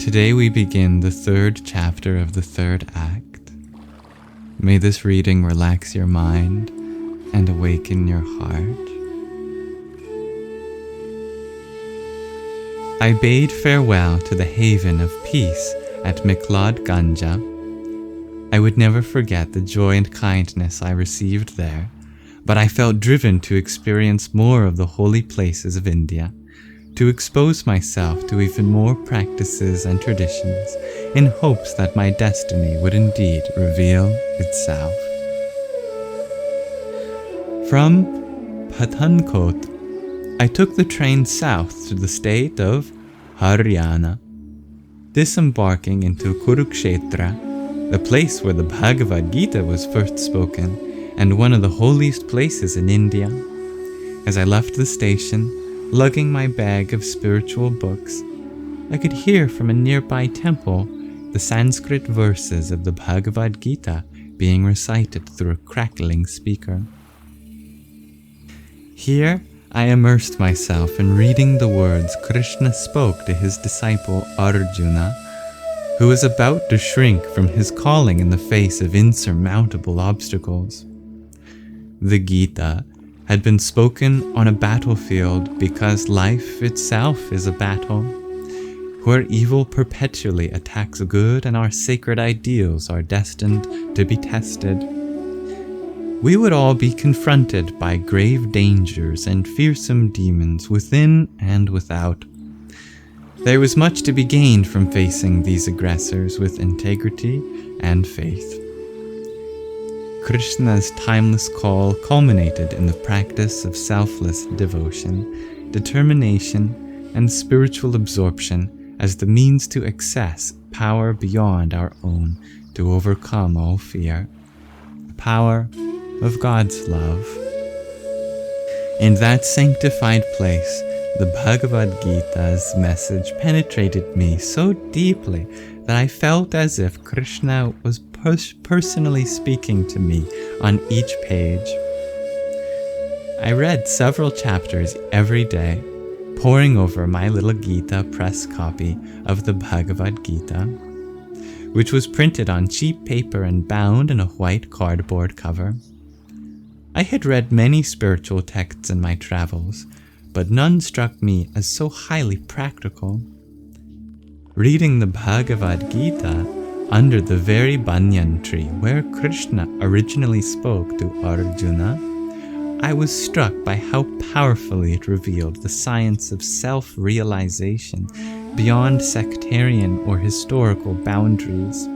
Today we begin the third chapter of the third act. May this reading relax your mind and awaken your heart. I bade farewell to the haven of peace at Miklad Ganja. I would never forget the joy and kindness I received there, but I felt driven to experience more of the holy places of India, to expose myself to even more practices and traditions, in hopes that my destiny would indeed reveal itself. From Pathankot, I took the train south to the state of Haryana, disembarking into Kurukshetra, the place where the Bhagavad Gītā was first spoken, and one of the holiest places in India. As I left the station, lugging my bag of spiritual books, I could hear from a nearby temple the Sanskrit verses of the Bhagavad Gītā being recited through a crackling speaker. Here, I immersed myself in reading the words Krishna spoke to his disciple Arjuna, who was about to shrink from his calling in the face of insurmountable obstacles. The Gita had been spoken on a battlefield because life itself is a battle, where evil perpetually attacks good and our sacred ideals are destined to be tested. We would all be confronted by grave dangers and fearsome demons within and without. There was much to be gained from facing these aggressors with integrity and faith. Krishna's timeless call culminated in the practice of selfless devotion, determination, and spiritual absorption as the means to access power beyond our own to overcome all fear, the power of God's love. In that sanctified place, the Bhagavad Gītā's message penetrated me so deeply that I felt as if Krishna was personally speaking to me on each page. I read several chapters every day, poring over my little Gita press copy of the Bhagavad Gītā, which was printed on cheap paper and bound in a white cardboard cover. I had read many spiritual texts in my travels, but none struck me as so highly practical. Reading the Bhagavad Gītā under the very banyan tree where Krishna originally spoke to Arjuna, I was struck by how powerfully it revealed the science of self-realization beyond sectarian or historical boundaries.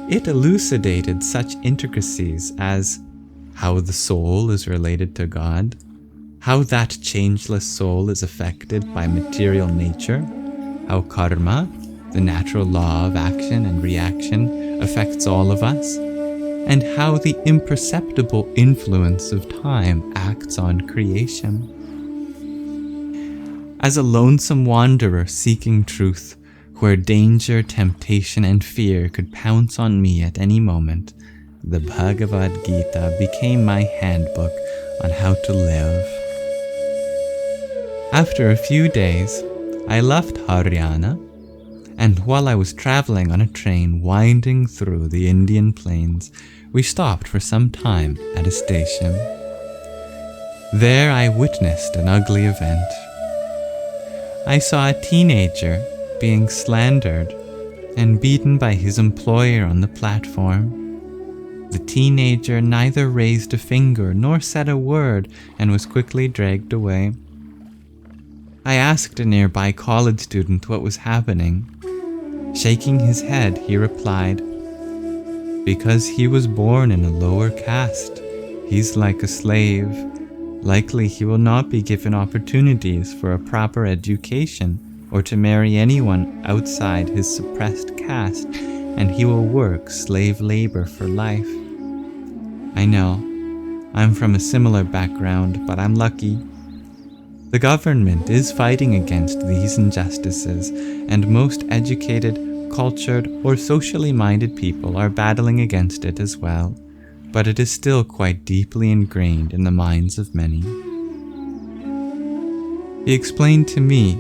It elucidated such intricacies as how the soul is related to God, how that changeless soul is affected by material nature, how karma, the natural law of action and reaction, affects all of us, and how the imperceptible influence of time acts on creation. As a lonesome wanderer seeking truth, where danger, temptation, and fear could pounce on me at any moment, the Bhagavad Gītā became my handbook on how to live. After a few days, I left Haryana, and while I was traveling on a train winding through the Indian plains, we stopped for some time at a station. There I witnessed an ugly event. I saw a teenager being slandered and beaten by his employer on the platform. The teenager neither raised a finger nor said a word and was quickly dragged away. I asked a nearby college student what was happening. Shaking his head, he replied, "Because he was born in a lower caste, he's like a slave. Likely he will not be given opportunities for a proper education or to marry anyone outside his suppressed caste, and he will work slave labor for life." I know, I'm from a similar background, but I'm lucky. The government is fighting against these injustices, and most educated, cultured, or socially minded people are battling against it as well, but it is still quite deeply ingrained in the minds of many. He explained to me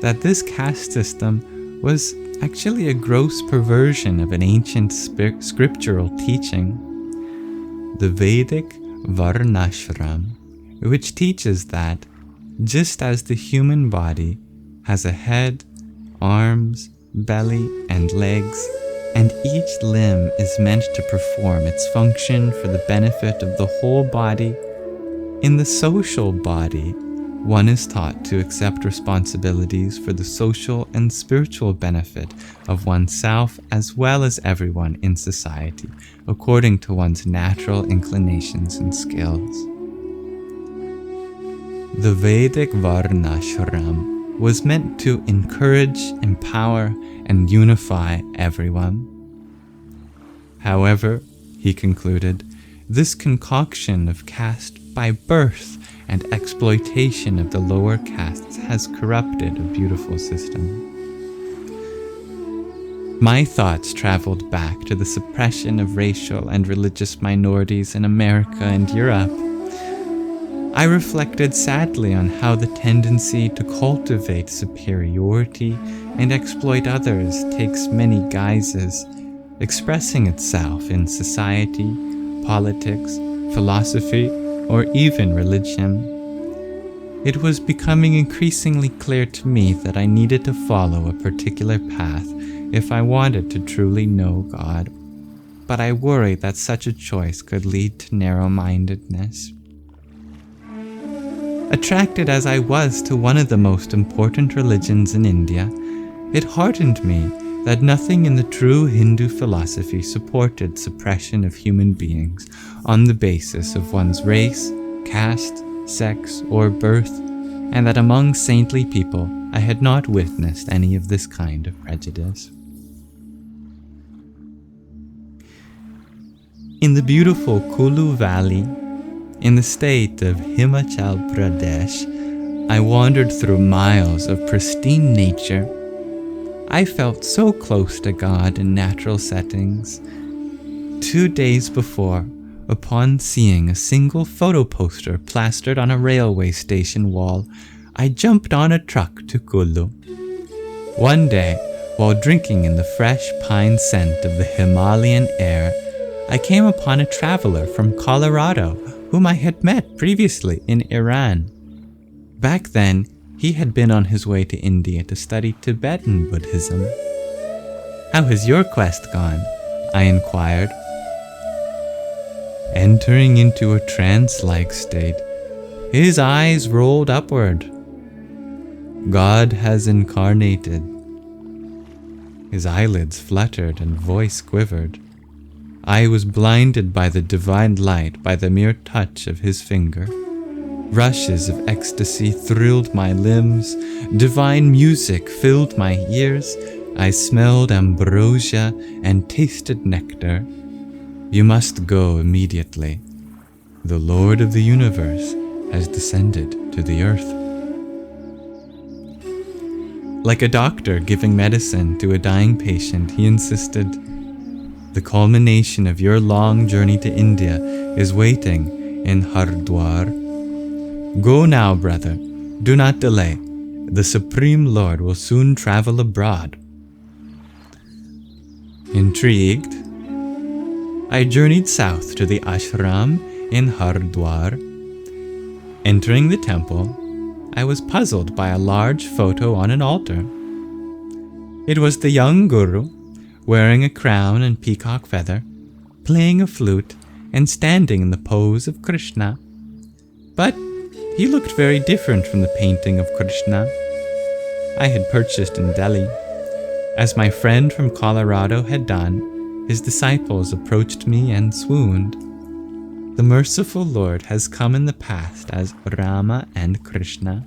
that this caste system was actually a gross perversion of an ancient scriptural teaching, the Vedic varṇāśrama, which teaches that just as the human body has a head, arms, belly, and legs, and each limb is meant to perform its function for the benefit of the whole body, in the social body, one is taught to accept responsibilities for the social and spiritual benefit of oneself as well as everyone in society, according to one's natural inclinations and skills. The Vedic varṇāśrama was meant to encourage, empower, and unify everyone. However, he concluded, this concoction of caste by birth and exploitation of the lower castes has corrupted a beautiful system. My thoughts traveled back to the suppression of racial and religious minorities in America and Europe. I reflected sadly on how the tendency to cultivate superiority and exploit others takes many guises, expressing itself in society, politics, philosophy, or even religion. It was becoming increasingly clear to me that I needed to follow a particular path if I wanted to truly know God, but I worried that such a choice could lead to narrow-mindedness. Attracted as I was to one of the most important religions in India, it heartened me that nothing in the true Hindu philosophy supported suppression of human beings on the basis of one's race, caste, sex, or birth, and that among saintly people I had not witnessed any of this kind of prejudice. In the beautiful Kulu Valley, in the state of Himachal Pradesh, I wandered through miles of pristine nature. I felt so close to God in natural settings. 2 days before, upon seeing a single photo poster plastered on a railway station wall, I jumped on a truck to Kulu. One day, while drinking in the fresh pine scent of the Himalayan air, I came upon a traveler from Colorado whom I had met previously in Iran. Back then, he had been on his way to India to study Tibetan Buddhism. "How has your quest gone?" I inquired. Entering into a trance-like state, his eyes rolled upward. "God has incarnated." His eyelids fluttered and voice quivered. I was blinded by the divine light by the mere touch of his finger. Rushes of ecstasy thrilled my limbs. Divine music filled my ears. I smelled ambrosia and tasted nectar. "You must go immediately. The Lord of the universe has descended to the earth." Like a doctor giving medicine to a dying patient, he insisted, "The culmination of your long journey to India is waiting in Haridwar. Go now, brother. Do not delay. The Supreme Lord will soon travel abroad." Intrigued, I journeyed south to the ashram in Haridwar. Entering the temple, I was puzzled by a large photo on an altar. It was the young guru, wearing a crown and peacock feather, playing a flute and standing in the pose of Krishna. But he looked very different from the painting of Krishna I had purchased in Delhi. As my friend from Colorado had done, his disciples approached me and swooned. The merciful Lord has come in the past as Rama and Krishna.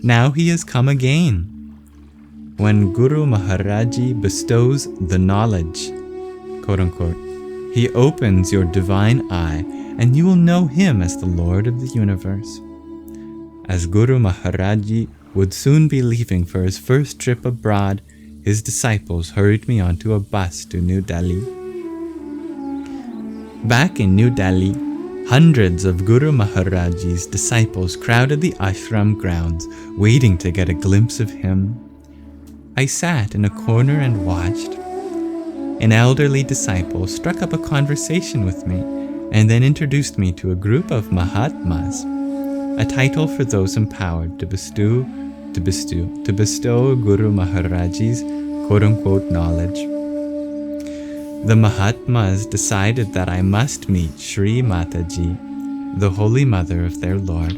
Now he has come again. When Guru Mahārājī bestows the knowledge, quote-unquote, he opens your divine eye and you will know him as the Lord of the universe. As Guru Mahārājī would soon be leaving for his first trip abroad, his disciples hurried me onto a bus to New Delhi. Back in New Delhi, hundreds of Guru Mahārājī's disciples crowded the ashram grounds, waiting to get a glimpse of him. I sat in a corner and watched. An elderly disciple struck up a conversation with me and then introduced me to a group of Mahatmas, a title for those empowered to bestow Guru Mahārājī's quote-unquote knowledge. The Mahatmas decided that I must meet Shri Mataji, the Holy Mother of their Lord.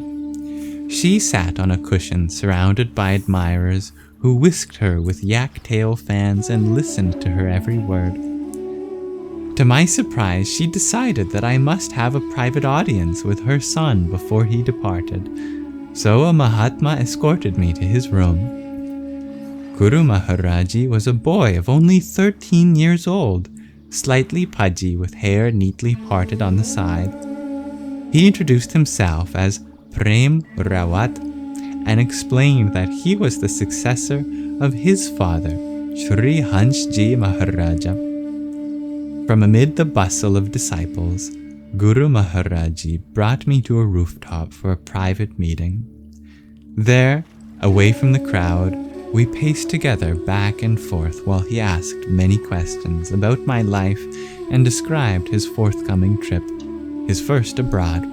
She sat on a cushion surrounded by admirers who whisked her with yak-tail fans and listened to her every word. To my surprise, she decided that I must have a private audience with her son before he departed, so a Mahatma escorted me to his room. Guru Mahārājī was a boy of only 13 years old, slightly pudgy with hair neatly parted on the side. He introduced himself as Prem Rawat and explained that he was the successor of his father, Shri Hansji Maharaja. From amid the bustle of disciples, Guru Mahārājī brought me to a rooftop for a private meeting. There, away from the crowd, we paced together back and forth while he asked many questions about my life and described his forthcoming trip, his first abroad.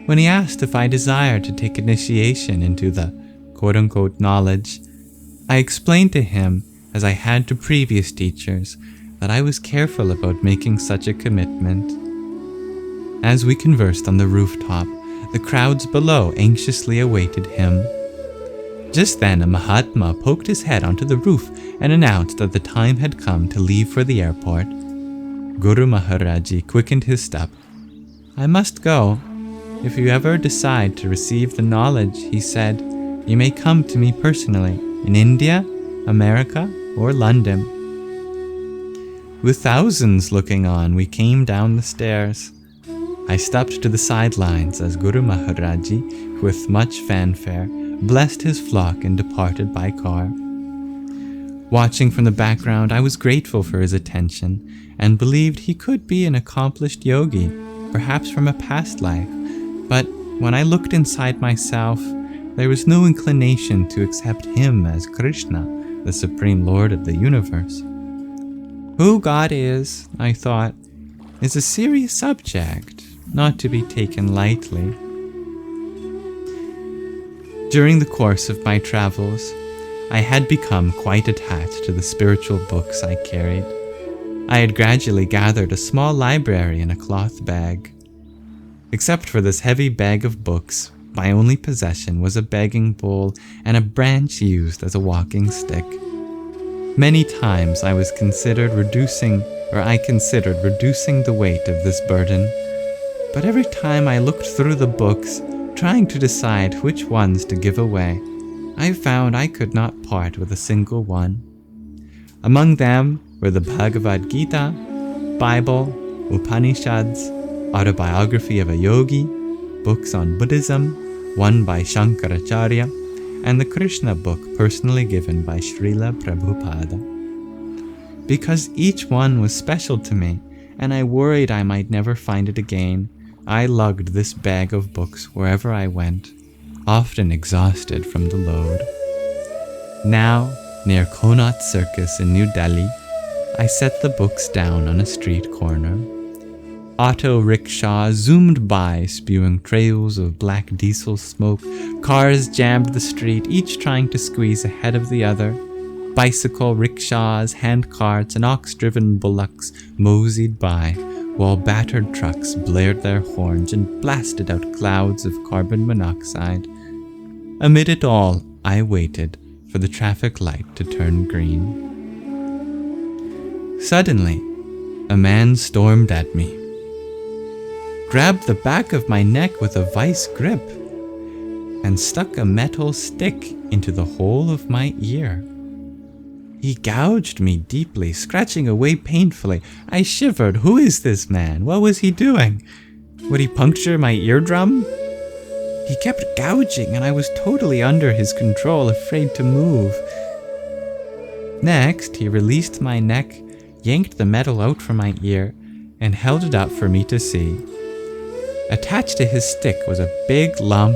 When he asked if I desired to take initiation into the quote-unquote knowledge, I explained to him, as I had to previous teachers, that I was careful about making such a commitment. As we conversed on the rooftop, the crowds below anxiously awaited him. Just then a Mahatma poked his head onto the roof and announced that the time had come to leave for the airport. Guru Mahārājī quickened his step. "I must go. If you ever decide to receive the knowledge," he said, "you may come to me personally, in India, America, or London." With thousands looking on, we came down the stairs. I stepped to the sidelines as Guru Mahārājī, with much fanfare, blessed his flock and departed by car. Watching from the background, I was grateful for his attention and believed he could be an accomplished yogi, perhaps from a past life. But when I looked inside myself, there was no inclination to accept him as Krishna, the Supreme Lord of the universe. Who God is, I thought, is a serious subject, not to be taken lightly. During the course of my travels, I had become quite attached to the spiritual books I carried. I had gradually gathered a small library in a cloth bag. Except for this heavy bag of books, my only possession was a begging bowl and a branch used as a walking stick. Many times I considered reducing the weight of this burden, but every time I looked through the books, trying to decide which ones to give away, I found I could not part with a single one. Among them were the Bhagavad Gītā, Bible, Upanishads, Autobiography of a Yogi, books on Buddhism, one by Shankaracharya, and the Krishna book personally given by Srila Prabhupada. Because each one was special to me, and I worried I might never find it again, I lugged this bag of books wherever I went, often exhausted from the load. Now, near Connaught Circus in New Delhi, I set the books down on a street corner. Auto rickshaws zoomed by, spewing trails of black diesel smoke. Cars jammed the street, each trying to squeeze ahead of the other. Bicycle rickshaws, hand carts, and ox-driven bullocks moseyed by, while battered trucks blared their horns and blasted out clouds of carbon monoxide. Amid it all, I waited for the traffic light to turn green. Suddenly, a man stormed at me, grabbed the back of my neck with a vice grip, and stuck a metal stick into the hole of my ear. He gouged me deeply, scratching away painfully. I shivered. Who is this man? What was he doing? Would he puncture my eardrum? He kept gouging, and I was totally under his control, afraid to move. Next, he released my neck, yanked the metal out from my ear, and held it up for me to see. Attached to his stick was a big lump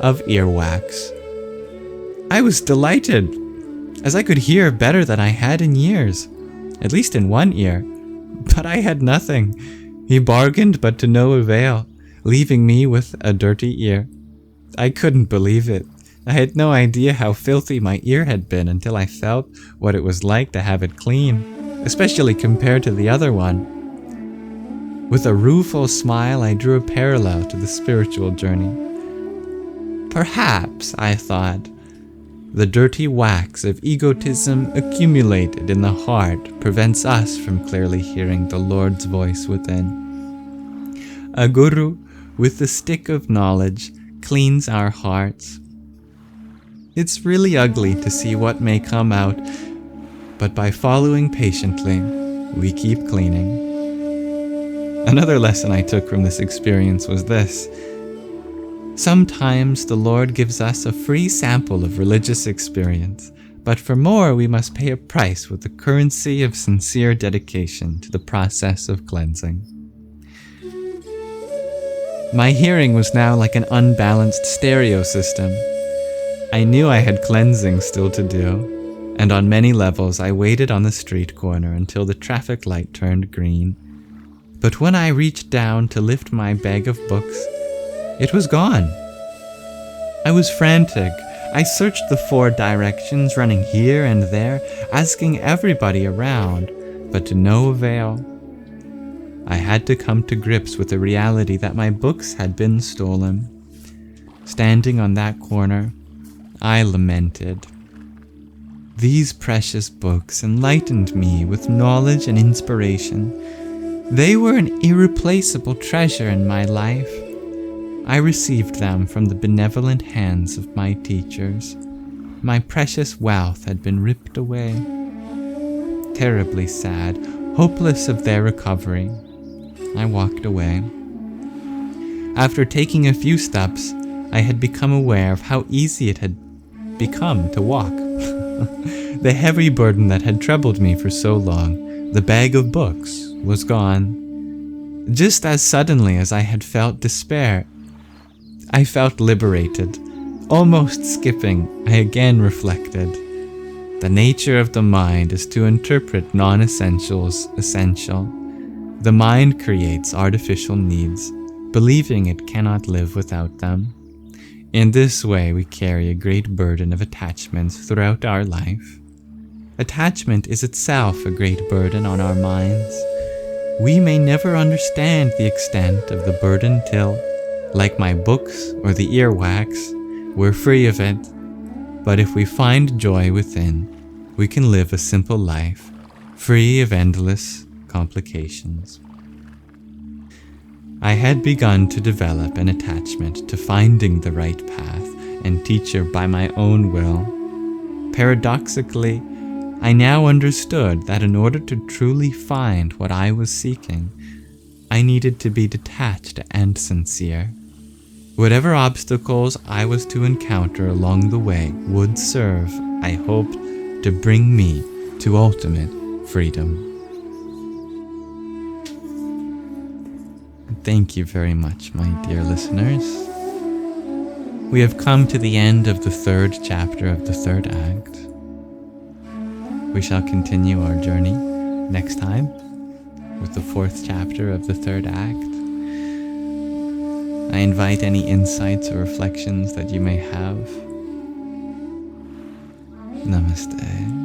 of earwax. I was delighted. as I could hear better than I had in years, at least in one ear. But I had nothing. He bargained, but to no avail, leaving me with a dirty ear. I couldn't believe it. I had no idea how filthy my ear had been until I felt what it was like to have it clean, especially compared to the other one. With a rueful smile, I drew a parallel to the spiritual journey. Perhaps, I thought, the dirty wax of egotism accumulated in the heart prevents us from clearly hearing the Lord's voice within. A guru with the stick of knowledge cleans our hearts. It's really ugly to see what may come out, but by following patiently, we keep cleaning. Another lesson I took from this experience was this. Sometimes the Lord gives us a free sample of religious experience, but for more we must pay a price with the currency of sincere dedication to the process of cleansing. My hearing was now like an unbalanced stereo system. I knew I had cleansing still to do, and on many levels I waited on the street corner until the traffic light turned green. But when I reached down to lift my bag of books, it was gone. I was frantic. I searched the 4 directions, running here and there, asking everybody around, but to no avail. I had to come to grips with the reality that my books had been stolen. Standing on that corner, I lamented. These precious books enlightened me with knowledge and inspiration. They were an irreplaceable treasure in my life. I received them from the benevolent hands of my teachers. My precious wealth had been ripped away. Terribly sad, hopeless of their recovery, I walked away. After taking a few steps, I had become aware of how easy it had become to walk. The heavy burden that had troubled me for so long, the bag of books, was gone. Just as suddenly as I had felt despair, I felt liberated. Almost skipping, I again reflected. The nature of the mind is to interpret non-essentials essential. The mind creates artificial needs, believing it cannot live without them. In this way, we carry a great burden of attachments throughout our life. Attachment is itself a great burden on our minds. We may never understand the extent of the burden till, like my books or the earwax, we're free of it. But if we find joy within, we can live a simple life, free of endless complications. I had begun to develop an attachment to finding the right path and teacher by my own will. Paradoxically, I now understood that in order to truly find what I was seeking, I needed to be detached and sincere. Whatever obstacles I was to encounter along the way would serve, I hoped, to bring me to ultimate freedom. Thank you very much, my dear listeners. We have come to the end of the 3rd chapter of the 3rd act. We shall continue our journey next time with the 4th chapter of the 3rd act. I invite any insights or reflections that you may have. Namaste.